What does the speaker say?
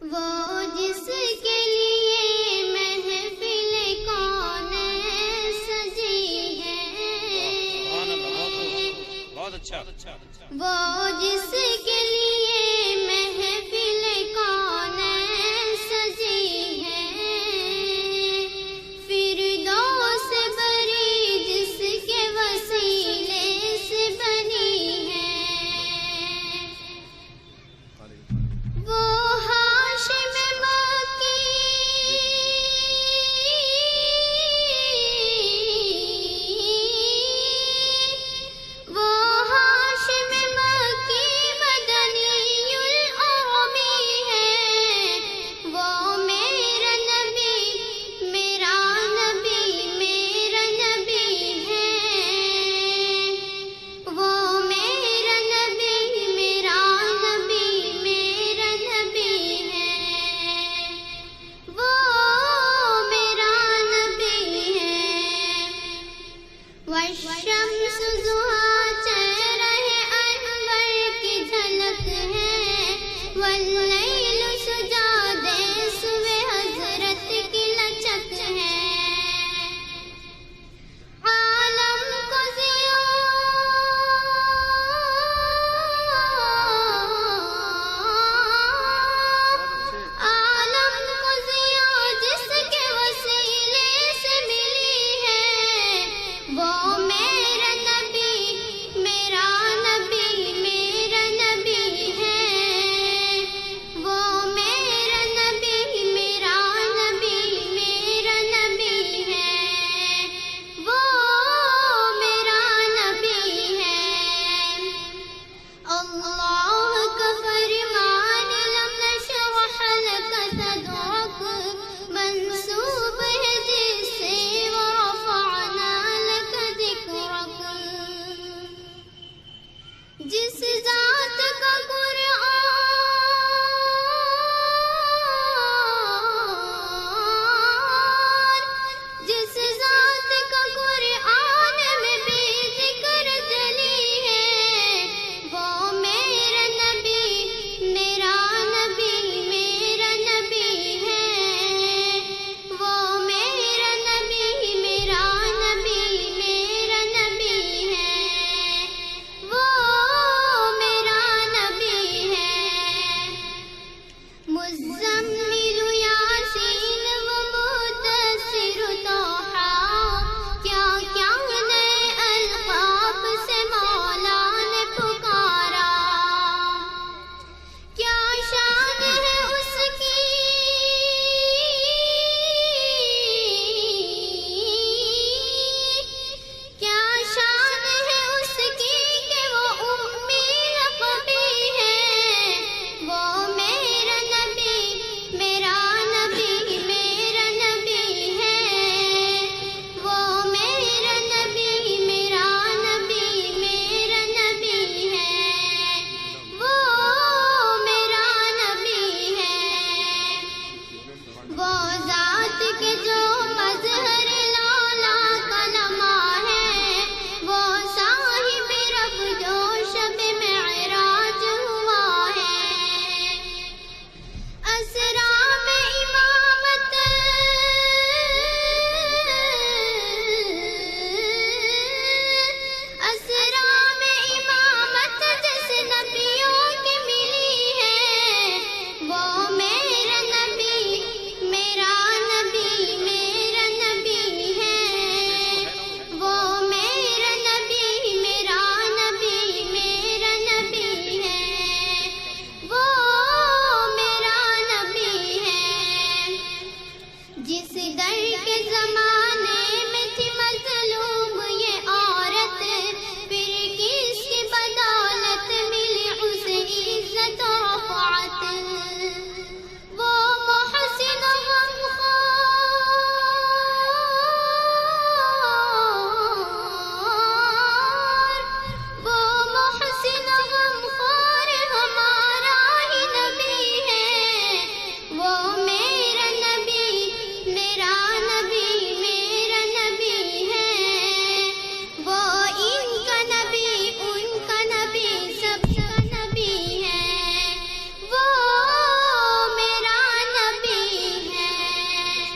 وہ جس کے لیے محفل کون سجی ہے، بہت اچھا، وہ جس کے لیے محفل کون سجی ہے، فردوس بری جس کے وسیلے سے بنی ہے، وہ ہاشم مکی وہ ہاشم مکی مدنی العربی ہے، وہ میرا نبی میرا نبی میرا نبی ہے، وہ میرا نبی میرا نبی میرا نبی ہے، وہ میرا نبی ہے، والشمس ضحیٰ چہرہ انور کی جھلک ہے،